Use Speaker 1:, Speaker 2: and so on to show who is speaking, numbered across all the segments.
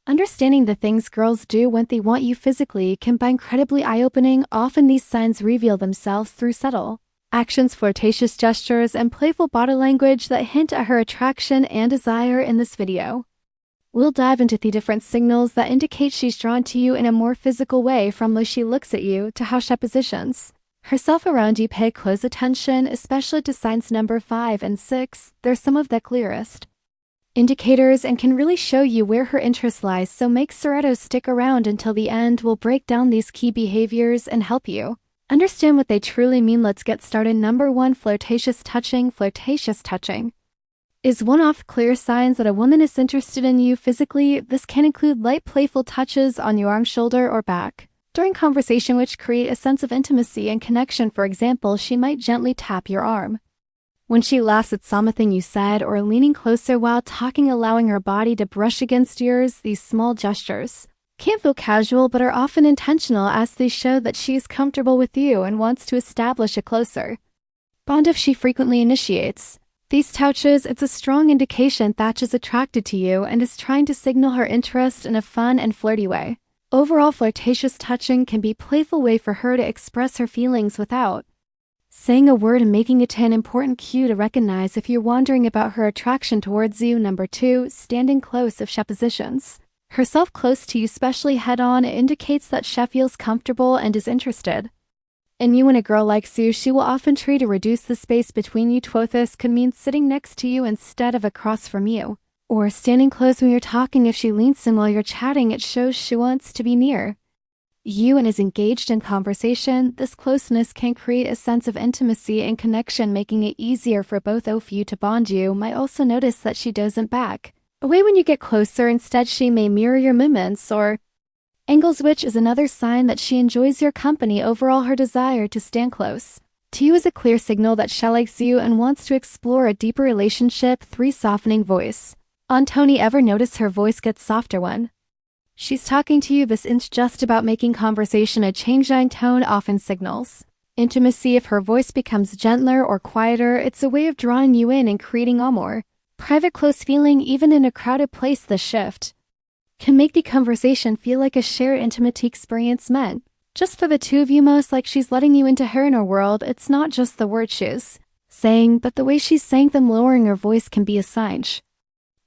Speaker 1: Understanding the things girls do when they want you physically can be incredibly eye-opening. Often these signs reveal themselves through subtle actions, flirtatious gestures, and playful body language that hint at her attraction and desire. In this video, we'll dive into the different signals that indicate she's drawn to you in a more physical way, from the way she looks at you to how she positions herself around you. Pay close attention, especially to signs number 5 and 6. They're some of the clearest indicators and can really show you where her interest lies, so make sure to stick around until the end. We'll break down these key behaviors and help you understand what they truly mean. Let's get started. Number 1, flirtatious touching. Flirtatious touching is one of clear signs that a woman is interested in you physically. This can include light, playful touches on your arm, shoulder, or back during conversation, which create a sense of intimacy and connection. For example, she might gently tap your arm when she laughs at something you said, or leaning closer while talking, allowing her body to brush against yours. These small gestures can feel casual but are often intentional, as they show that she is comfortable with you and wants to establish a closer bond. If she frequently initiates these touches, it's a strong indication that she's attracted to you and is trying to signal her interest in a fun and flirty way. Overall, flirtatious touching can be a playful way for her to express her feelings without saying a word, and making it an important cue to recognize if you're wondering about her attraction towards you. Number 2, standing close. If she positions herself close to you, especially head-on, it indicates that she feels comfortable and is interested in you. When a girl likes you, she will often try to reduce the space between you. This could mean sitting next to you instead of across from you, or standing close when you're talking. If she leans in while you're chatting, it shows she wants to be near you and is engaged in conversation. This closeness can create a sense of intimacy and connection, making it easier for both of you to bond. You might also notice that she doesn't back away when you get closer. Instead, she may mirror your movements or angles, which is another sign that she enjoys your company. Overall, her desire to stand close to you is a clear signal that she likes you and wants to explore a deeper relationship. 3, softening voice on tone. Ever notice her voice gets softer when she's talking to you? This isn't just about making conversation. A change in tone often signals intimacy. If her voice becomes gentler or quieter, it's a way of drawing you in and creating a more private, close feeling. Even in a crowded place, the shift can make the conversation feel like a shared intimate experience meant just for the two of you, most like she's letting you into her inner world. It's not just the words she's saying, but the way she's saying them. Lowering her voice can be a sign she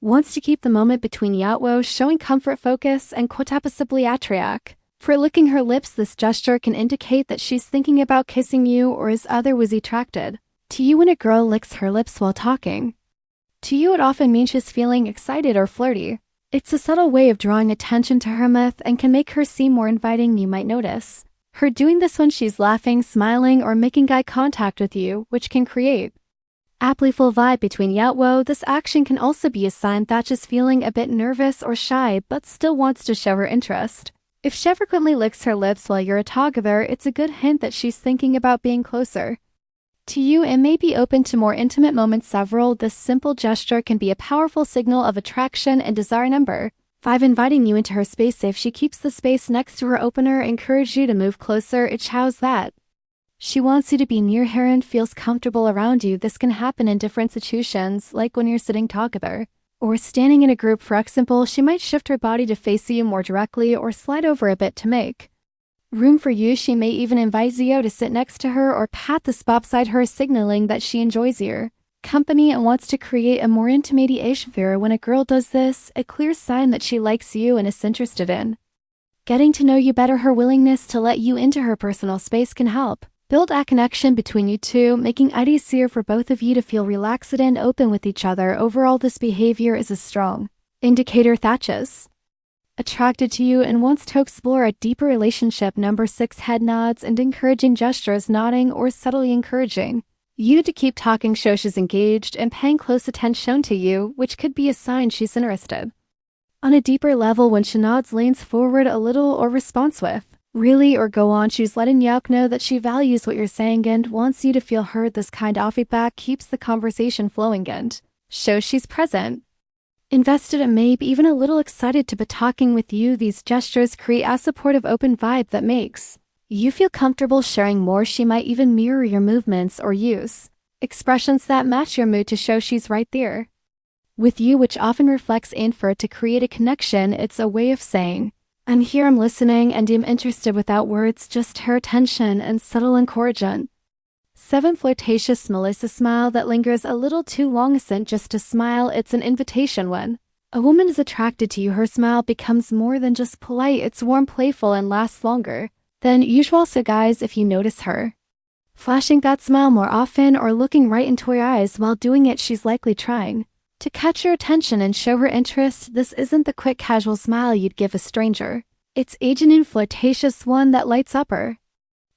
Speaker 1: wants to keep the moment between you, showing comfort, focus, and possibly attract. For licking her lips, this gesture can indicate that she's thinking about kissing you or is otherwise attracted to you. When a girl licks her lips while talking to you, it often means she's feeling excited or flirty. It's a subtle way of drawing attention to her mouth and can make her seem more inviting. You might notice her doing this when she's laughing, smiling, or making eye contact with you, which can create a playful vibe between you. This action can also be a sign that she's feeling a bit nervous or shy but still wants to show her interest. If she frequently licks her lips while you're together, it's a good hint that she's thinking about being closer to you and may be open to more intimate moments. This simple gesture can be a powerful signal of attraction and desire. Number 5, inviting you into her space. If she keeps the space next to her opener, encourage you to move closer. It shows that she wants you to be near her and feels comfortable around you. This can happen in different situations, like when you're sitting together or standing in a group. For example, she might shift her body to face you more directly or slide over a bit to make room for you. She may even invite you to sit next to her or pat the spot beside her, signaling that she enjoys your company and wants to create a more intimate atmosphere. When a girl does this, a clear sign that she likes you and is interested in getting to know you better. Her willingness to let you into her personal space can help build a connection between you two, making it easier for both of you to feel relaxed and open with each other. Overall, this behavior is a strong indicator that she's attracted to you and wants to explore a deeper relationship. Number 6, head nods and encouraging gestures. Nodding or subtly encouraging you to keep talking shows she's engaged and paying close attention to you, which could be a sign she's interested on a deeper level. When she nods, leans forward a little, or responds with really or go on, she's letting you know that she values what you're saying and wants you to feel heard. This kind of feedback keeps the conversation flowing and shows she's present, invested, and maybe even a little excited to be talking with you. These gestures create a supportive, open vibe that makes you feel comfortable sharing more. She might even mirror your movements or use expressions that match your mood to show she's right there with you, which often reflects in for it to create a connection. It's a way of saying, I'm here, I'm listening, and I'm interested without words, just her attention and subtle encouragement. 7. Flirtatious Melissa smile that lingers a little too long isn't just a smile, it's an invitation. When a woman is attracted to you, her smile becomes more than just polite, it's warm, playful, and lasts longer than usual. So guys, if you notice her flashing that smile more often or looking right into your eyes while doing it, she's likely trying to catch your attention and show her interest. This isn't the quick casual smile you'd give a stranger. It's a genuine flirtatious one that lights up her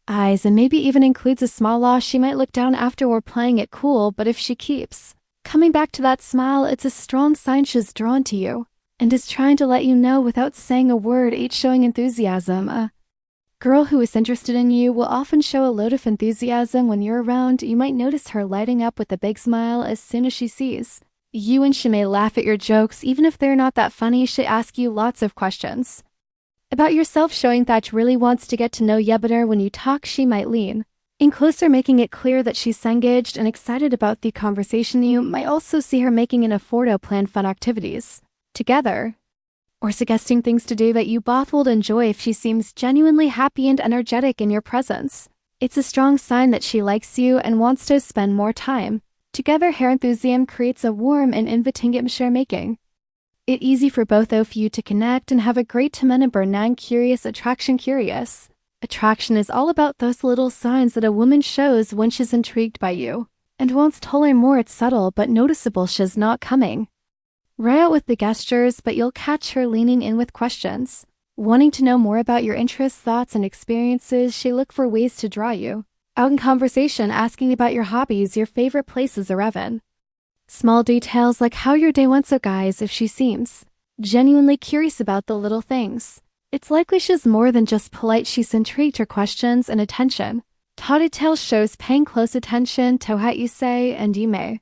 Speaker 1: eyes and maybe even includes a small laugh. She might look down after we're playing it cool, but if she keeps coming back to that smile, it's a strong sign she's drawn to you and is trying to let you know without saying a word. 8. Showing enthusiasm. A girl who is interested in you will often show a load of enthusiasm when you're around. You might notice her lighting up with a big smile as soon as she sees you, and she may laugh at your jokes even if they're not that funny. She asks you lots of questions about yourself, showing that she really wants to get to know you better. When you talk, she might lean in closer, making it clear that she's engaged and excited about the conversation. You might also see her making an effort to plan fun activities together or suggesting things to do that you both will enjoy. If she seems genuinely happy and energetic in your presence, it's a strong sign that she likes you and wants to spend more time together. Her enthusiasm creates a warm and inviting atmosphere, making it easy for both of you to connect and have a great time. Number 9. Curious attraction. Curious attraction is all about those little signs that a woman shows when she's intrigued by you and wants to learn more. It's subtle but noticeable. She's not coming right out with the gestures, but you'll catch her leaning in with questions, wanting to know more about your interests, thoughts, and experiences. She look for ways to draw you out in conversation, asking about your hobbies, your favorite places, or even small details like how your day went. So guys, if she seems genuinely curious about the little things, it's likely she's more than just polite. She's intrigued. Her questions and attention to detail shows paying close attention to what you say, and you may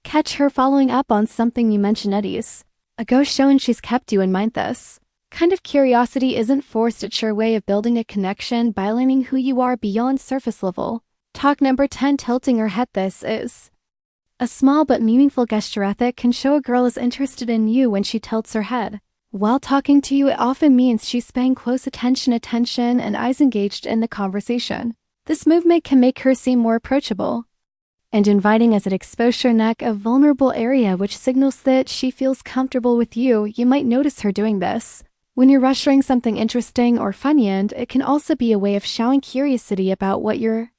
Speaker 1: catch her following up on something you mentioned eddies ago, showing she's kept you in mind. This kind of curiosity isn't forced. It's your way of building a connection by learning who you are beyond surface level talk. Number 10. Tilting her head. This is a small but meaningful gesture that can show a girl is interested in you. When she tilts her head while talking to you, it often means she's paying close attention and eyes engaged in the conversation. This movement can make her seem more approachable and inviting as it exposes her neck, a vulnerable area, which signals that she feels comfortable with you. You might notice her doing this when you're rushing something interesting or funny, and it can also be a way of showing curiosity about what you're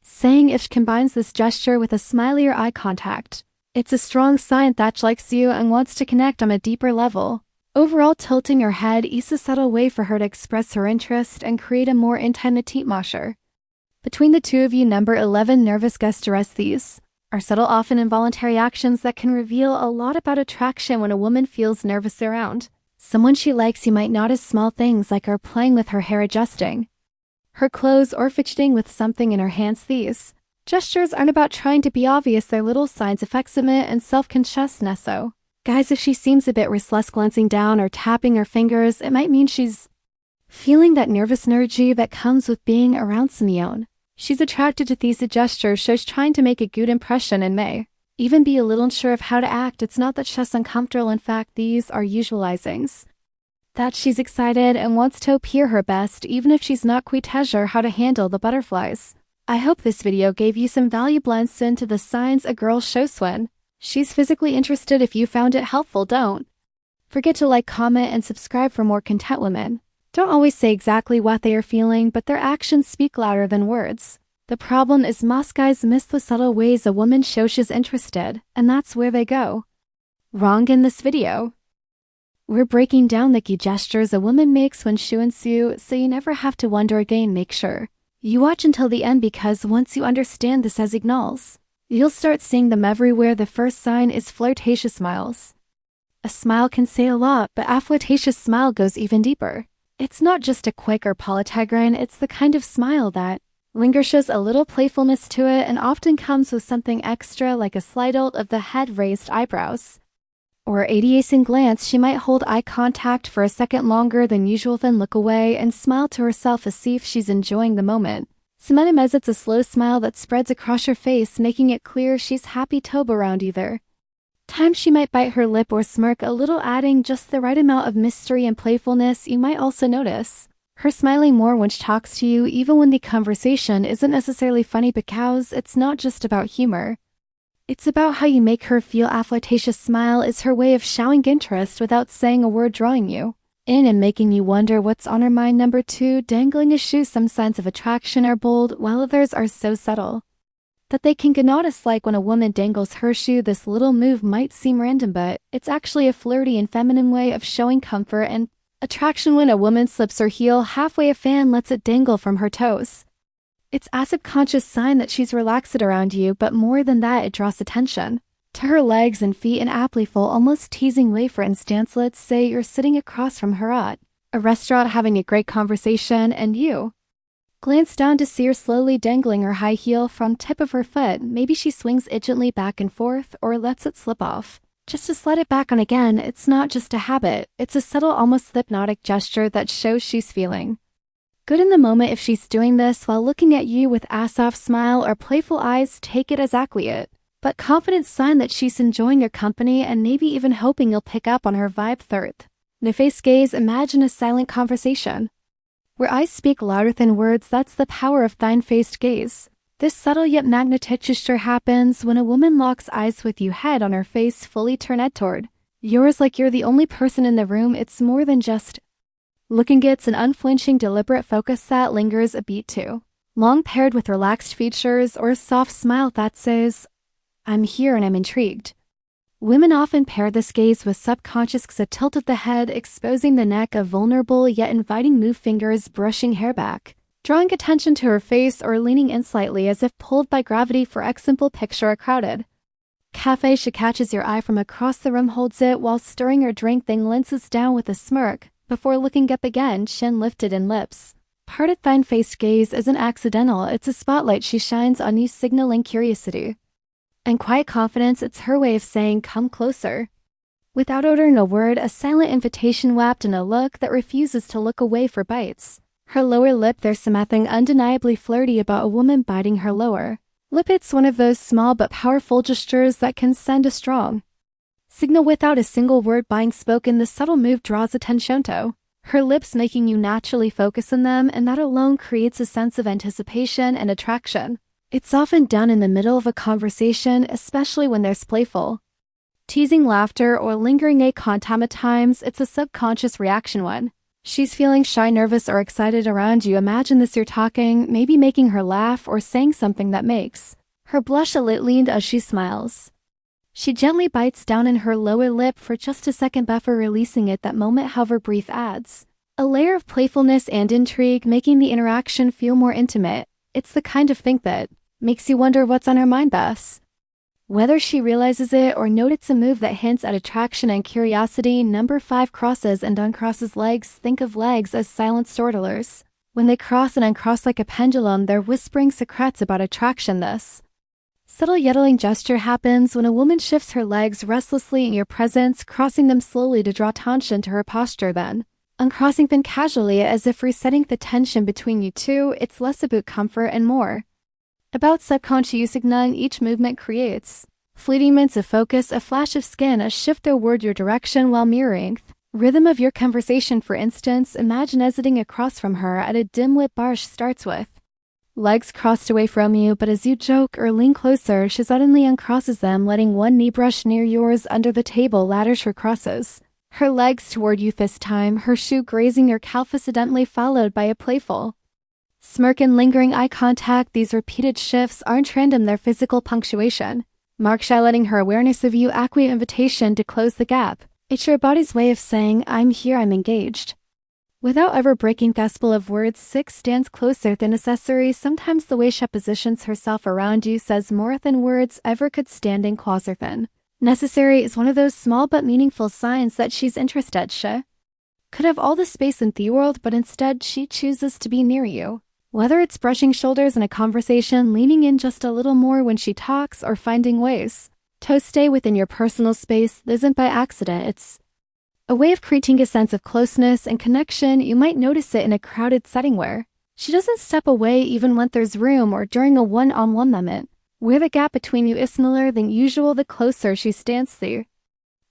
Speaker 1: saying. If she combines this gesture with a smiley or eye contact, it's a strong sign that she likes you and wants to connect on a deeper level. Overall, tilting her head is a subtle way for her to express her interest and create a more intimate atmosphere between the two of you. Number 11. Nervous gestures. These are subtle, often involuntary actions that can reveal a lot about attraction. When a woman feels nervous around someone she likes, you might notice small things like her playing with her hair, adjusting her clothes, or fidgeting with something in her hands. These gestures aren't about trying to be obvious. They're little signs of affectionate and self-consciousness. So guys, if she seems a bit restless, glancing down or tapping her fingers, it might mean she's feeling that nervous energy that comes with being around someone. She's attracted to these gestures, shows trying to make a good impression, and may even be a little unsure of how to act. It's not that she's uncomfortable. In fact, these are usualizings that she's excited and wants to appear her best, even if she's not quite sure how to handle the butterflies. I hope this video gave you some valuable insight into the signs a girl shows when she's physically interested. If you found it helpful, don't forget to like, comment, and subscribe for more content. Women don't always say exactly what they are feeling, but their actions speak louder than words. The problem is most guys miss the subtle ways a woman shows she's interested, and that's where they go wrong. In this video, we're breaking down the key gestures a woman makes when she wants you, so you never have to wonder again. Make sure you watch until the end, because once you understand the signals, you'll start seeing them everywhere. The first sign is flirtatious smiles. A smile can say a lot, but a flirtatious smile goes even deeper. It's not just a quick or polite grin, it's the kind of smile that lingers, shows a little playfulness to it, and often comes with something extra like a slight tilt of the head, raised eyebrows, or a deacing glance. She might hold eye contact for a second longer than usual, then look away and smile to herself as if she's enjoying the moment. Sometimes it's a slow smile that spreads across her face, making it clear she's happy to be around either. Times she might bite her lip or smirk a little, adding just the right amount of mystery and playfulness. You might also notice her smiling more when she talks to you, even when the conversation isn't necessarily funny, because it's not just about humor. It's about how you make her feel. A flirtatious smile is her way of showing interest without saying a word, drawing you in and making you wonder what's on her mind. Number 2, dangling a shoe. Some signs of attraction are bold, while others are so subtle that they can notice. Like when a woman dangles her shoe, this little move might seem random, but it's actually a flirty and feminine way of showing comfort and attraction. When a woman slips her heel halfway, a fan lets it dangle from her toes. It's a subconscious sign that she's relaxed around you, but more than that, it draws attention to her legs and feet in a playful, almost teasing way. For instance, let's say you're sitting across from her at a restaurant having a great conversation, and you glance down to see her slowly dangling her high heel from tip of her foot. Maybe she swings it gently back and forth or lets it slip off just to slide it back on again. It's not just a habit, it's a subtle, almost hypnotic gesture that shows she's feeling good in the moment. If she's doing this while looking at you with a soft smile or playful eyes, take it as a quiet but confident sign that she's enjoying your company and maybe even hoping you'll pick up on her vibe. Third, no-face gaze. Imagine a silent conversation where eyes speak louder than words. That's the power of thine-faced gaze. This subtle yet magnetic gesture happens when a woman locks eyes with you, head on her face, fully turned toward yours like you're the only person in the room. It's more than just looking, it's an unflinching, deliberate focus that lingers a beat too long, paired with relaxed features or a soft smile that says, I'm here and I'm intrigued. Women often pair this gaze with subconscious, a tilt of the head, exposing the neck, a vulnerable yet inviting move, fingers brushing hair back, drawing attention to her face, or leaning in slightly as if pulled by gravity. For example, picture a crowded cafe. She catches your eye from across the room, holds it while stirring her drink, then glances down with a smirk before looking up again, chin lifted and lips parted. Fine-faced gaze isn't accidental, it's a spotlight she shines on you, signaling curiosity and quiet confidence. It's her way of saying, come closer. Without uttering a word, a silent invitation wrapped in a look that refuses to look away. For bites her lower lip. There's something undeniably flirty about a woman biting her lower lip. It's one of those small but powerful gestures that can send a strong signal without a single word being spoken. The subtle move draws attention to her lips, making you naturally focus on them, and that alone creates a sense of anticipation and attraction. It's often done in the middle of a conversation, especially when there's playful, teasing laughter or lingering eye contact. At times, it's a subconscious reaction when she's feeling shy, nervous, or excited around you. Imagine this: you're talking, maybe making her laugh or saying something that makes her blush a little as she smiles. She gently bites down in her lower lip for just a second before releasing it. That moment, however brief, adds a layer of playfulness and intrigue, making the interaction feel more intimate. It's the kind of thing that makes you wonder what's on her mind best, whether she realizes it or notes a move that hints at attraction and curiosity. Number 5, crosses and uncrosses legs. Think of legs as silent storytellers. When they cross and uncross like a pendulum, they're whispering secrets about attraction. This subtle yelling gesture happens when a woman shifts her legs restlessly in your presence, crossing them slowly to draw attention to her posture, then uncrossing them casually as if resetting the tension between you two. It's less about comfort and more about subconscious signal. Each movement creates fleeting moments of focus, a flash of skin, a shift toward your direction while mirroring the rhythm of your conversation. For instance, imagine exiting across from her at a dim-lit bar. She starts with legs crossed away from you, but as you joke or lean closer, she suddenly uncrosses them, letting one knee brush near yours under the table. Ladders her crosses her legs toward you, this time her shoe grazing your calf, accidentally followed by a playful smirk and lingering eye contact. These repeated shifts aren't random, they're physical punctuation. Mark shy, letting her awareness of you, aqua invitation to close the gap. It's your body's way of saying, I'm here, I'm engaged, without ever breaking gospel of words. 6, stands closer than necessary. Sometimes the way she positions herself around you says more than words ever could. Standing closer than necessary is one of those small but meaningful signs that she's interested. She could have all the space in the world, but instead she chooses to be near you. Whether it's brushing shoulders in a conversation, leaning in just a little more when she talks, or finding ways to stay within your personal space, isn't by accident. It's a way of creating a sense of closeness and connection. You might notice it in a crowded setting where she doesn't step away even when there's room, or during a one-on-one moment Where the gap between you is smaller than usual, the closer she stands there.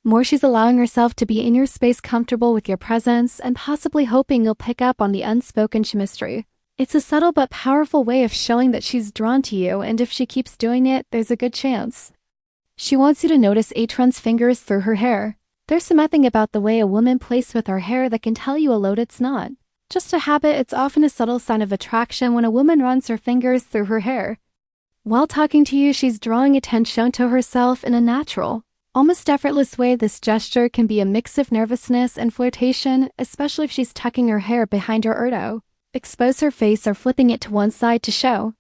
Speaker 1: More she's allowing herself to be in your space, comfortable with your presence, and possibly hoping you'll pick up on the unspoken chemistry. It's a subtle but powerful way of showing that she's drawn to you, and if she keeps doing it, there's a good chance she wants you to notice Atron's fingers through her hair. There's something about the way a woman plays with her hair that can tell you a lot it's not just a habit. It's often a subtle sign of attraction when a woman runs her fingers through her hair. While talking to you, she's drawing attention to herself in a natural, almost effortless way. This gesture can be a mix of nervousness and flirtation, especially if she's tucking her hair behind her ordo, expose her face, or flipping it to one side to show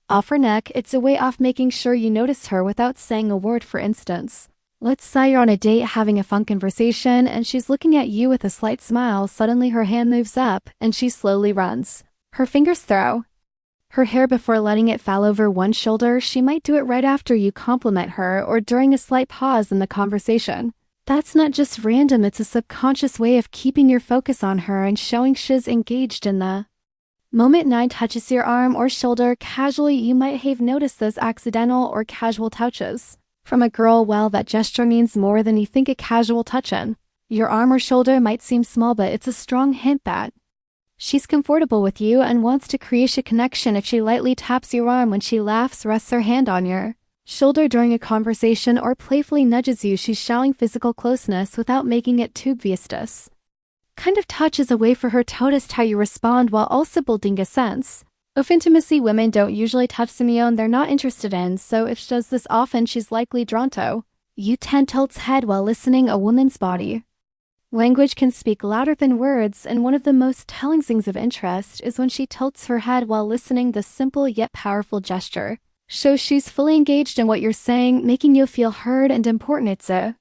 Speaker 1: off her neck. It's a way of making sure you notice her without saying a word. For instance, let's say you're on a date having a fun conversation and she's looking at you with a slight smile. Suddenly her hand moves up and she slowly runs her fingers through her hair before letting it fall over one shoulder. She might do it right after you compliment her or during a slight pause in the conversation. That's not just random, it's a subconscious way of keeping your focus on her and showing she's engaged in the moment. 9 touches your arm or shoulder casually. You might have noticed those accidental or casual touches from a girl. Well, that gesture means more than you think. A casual touch in your arm or shoulder might seem small, but it's a strong hint that she's comfortable with you and wants to create a connection. If she lightly taps your arm when she laughs, rests her hand on your shoulder during a conversation, or playfully nudges you, she's showing physical closeness without making it too obvious. This kind of touch is a way for her to notice how you respond while also building a sense of intimacy. Women don't usually touch someone they're not interested in, so if she does this often, she's likely drawn to you. 10 tilts head while listening. A woman's body language can speak louder than words, and one of the most telling things of interest is when she tilts her head while listening. This simple yet powerful gesture shows she's fully engaged in what you're saying, making you feel heard and important. It's a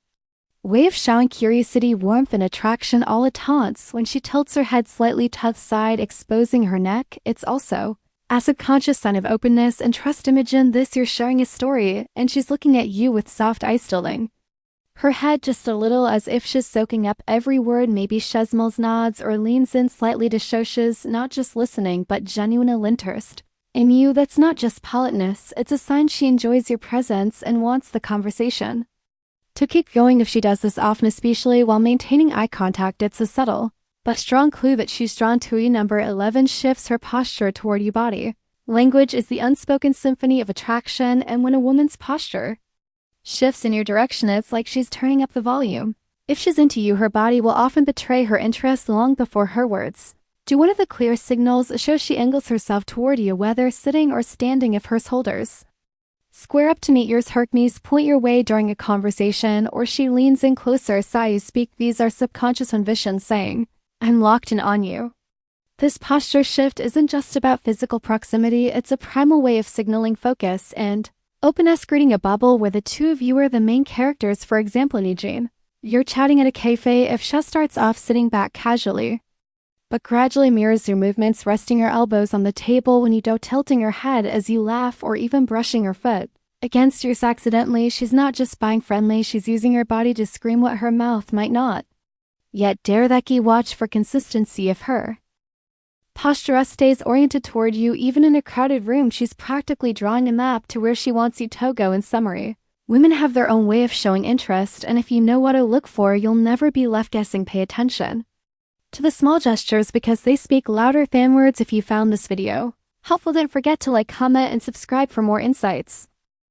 Speaker 1: way of showing curiosity, warmth, and attraction all at once. When she tilts her head slightly to the side, exposing her neck, it's also a subconscious sign of openness and trust. Imagine this: you're sharing a story, and she's looking at you with soft eyes, tilting her head just a little as if she's soaking up every word. Maybe she smiles, nods, or leans in slightly to show she's not just listening but genuine interest in you. That's not just politeness, it's a sign she enjoys your presence and wants the conversation to keep going. If she does this often, especially while maintaining eye contact, it's a subtle but strong clue that she's drawn to you. Number 11 shifts her posture toward you. Body language is the unspoken symphony of attraction, and when a woman's posture shifts in your direction, it's like she's turning up the volume. If she's into you, her body will often betray her interest long before her words do. One of the clearest signals shows she angles herself toward you, whether sitting or standing. If her shoulders square up to meet yours, her knees point your way during a conversation, or she leans in closer as you speak, these are subconscious inhibitions saying, "I'm locked in on you." This posture shift isn't just about physical proximity, it's a primal way of signaling focus and openness, creating a bubble where the two of you are the main characters. For example, Eugene, you're chatting at a cafe. If she starts off sitting back casually, but gradually mirrors your movements, resting her elbows on the table when you do, tilting her head as you laugh, or even brushing her foot against yours accidentally, she's not just being friendly, she's using her body to scream what her mouth might not yet dare. That key: watch for consistency. If her posture stays oriented toward you, even in a crowded room, she's practically drawing a map to where she wants you to go. In summary, women have their own way of showing interest, and if you know what to look for, you'll never be left guessing. Pay attention to the small gestures because they speak louder than words. If you found this video helpful, don't forget to like, comment, and subscribe for more insights.